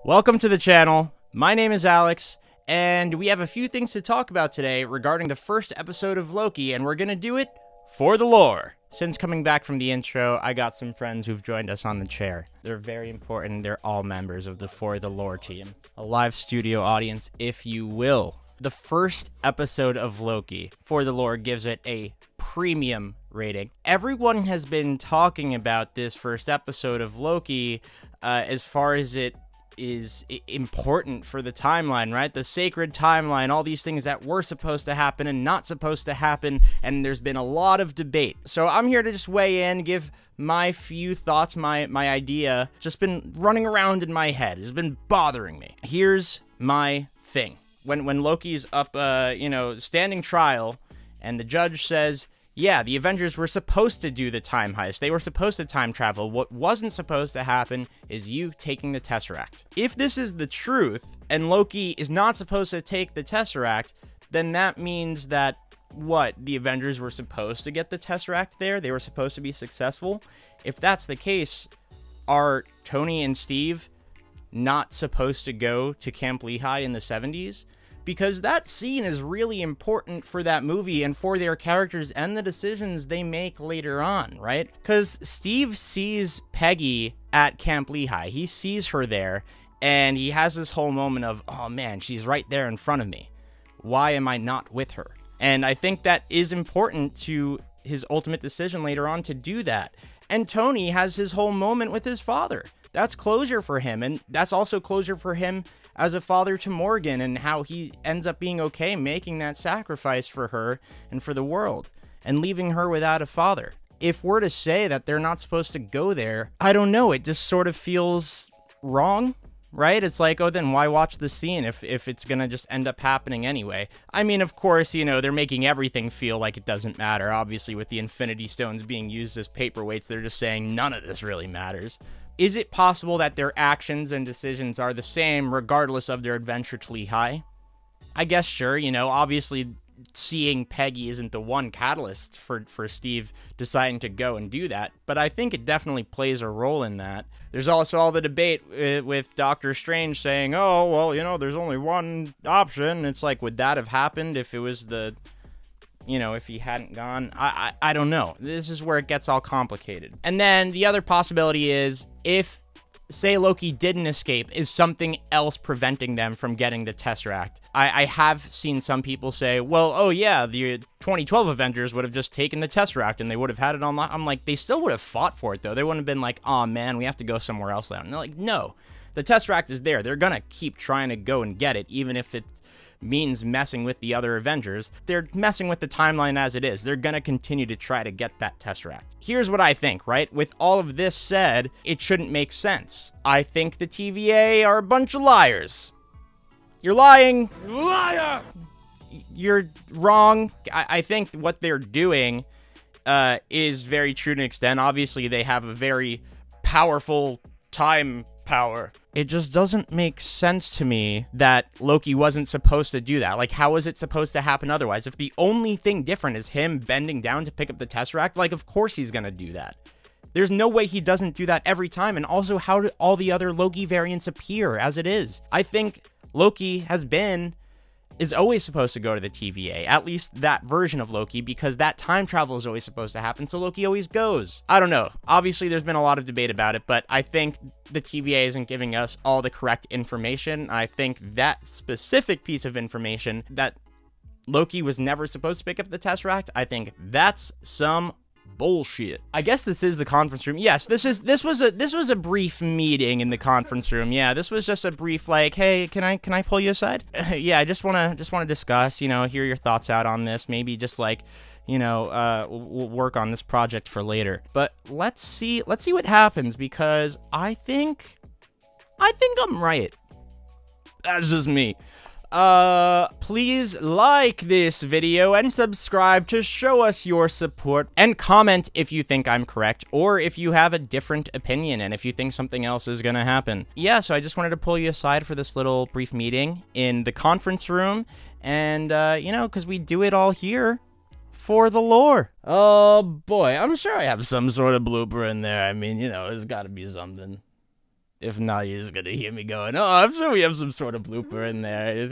Welcome to the channel. My name is Alex, and we have a few things to talk about today regarding the first episode of Loki, and we're gonna do it for the lore. Since coming back from the intro, I got some friends who've joined us on the chair. They're very important. They're all members of the For the Lore team. A live studio audience, if you will. The first episode of Loki, For the Lore, gives it a premium rating. Everyone has been talking about this first episode of Loki as far as it is important for the timeline, right? The sacred timeline, all these things that were supposed to happen and not supposed to happen, and there's been a lot of debate. So I'm here to just weigh in, give my few thoughts, my idea. Just been running around in my head. It's been bothering me. Here's my thing. When Loki's up, standing trial, and the judge says, yeah, the Avengers were supposed to do the time heist. They were supposed to time travel. What wasn't supposed to happen is you taking the Tesseract. If this is the truth, and Loki is not supposed to take the Tesseract, then that means that, what, the Avengers were supposed to get the Tesseract there? They were supposed to be successful? If that's the case, are Tony and Steve not supposed to go to Camp Lehigh in the 70s? Because that scene is really important for that movie and for their characters and the decisions they make later on, right? Because Steve sees Peggy at Camp Lehigh. He sees her there, and he has this whole moment of, oh man, she's right there in front of me. Why am I not with her? And I think that is important to his ultimate decision later on to do that. And Tony has his whole moment with his father. That's closure for him, and that's also closure for him as a father to Morgan, and how he ends up being okay making that sacrifice for her and for the world, and leaving her without a father. If we're to say that they're not supposed to go there, I don't know, it just sort of feels wrong, right? It's like, oh, then why watch the scene if it's gonna just end up happening anyway? I mean, of course, you know, they're making everything feel like it doesn't matter. Obviously, with the Infinity Stones being used as paperweights, they're just saying none of this really matters. Is it possible that their actions and decisions are the same regardless of their adventure to Lehigh? I guess sure, you know, obviously seeing Peggy isn't the one catalyst for Steve deciding to go and do that, but I think it definitely plays a role in that. There's also all the debate with Doctor Strange saying, oh, well, you know, there's only one option. It's like, would that have happened if it was the... you know, if he hadn't gone? I don't know. This is where it gets all complicated. And then the other possibility is, if, say, Loki didn't escape, is something else preventing them from getting the Tesseract? I have seen some people say, well, oh yeah, the 2012 Avengers would have just taken the Tesseract and they would have had it on. I'm like, they still would have fought for it, though. They wouldn't have been like, oh man, we have to go somewhere else now. And they're like, no, the Tesseract is there. They're gonna keep trying to go and get it, even if it means messing with the other Avengers. They're messing with the timeline as it is. They're gonna continue to try to get that Tesseract. Here's what I think, right? With all of this said, it shouldn't make sense. I think the TVA are a bunch of liars. You're lying. Liar! You're wrong. I think what they're doing is very true to an extent. Obviously, they have a very powerful time power. It just doesn't make sense to me that Loki wasn't supposed to do that. Like, how was it supposed to happen otherwise? If the only thing different is him bending down to pick up the Tesseract, like, of course he's gonna do that. There's no way he doesn't do that every time. And also, how did all the other Loki variants appear as it is? I think Loki is always supposed to go to the TVA, at least that version of Loki, because that time travel is always supposed to happen, so Loki always goes. I don't know. Obviously, there's been a lot of debate about it, but I think the TVA isn't giving us all the correct information. I think that specific piece of information, that Loki was never supposed to pick up the Tesseract, I think that's some bullshit. I guess this is the conference room. Yes, this was a brief meeting in the conference room. Yeah, this was just a brief, like, hey, can I pull you aside? Yeah, I just want to discuss, you know, hear your thoughts out on this. Maybe just like, you know, we'll work on this project for later. But let's see what happens, because I think I'm right. That's just me. Please like this video and subscribe to show us your support, and comment if you think I'm correct, or if you have a different opinion, and if you think something else is gonna happen. Yeah, so I just wanted to pull you aside for this little brief meeting in the conference room, and, you know, because we do it all here for the lore. Oh boy, I'm sure I have some sort of blooper in there. I mean, you know, there's gotta be something. If not, you're just gonna hear me going, oh, I'm sure we have some sort of blooper in there.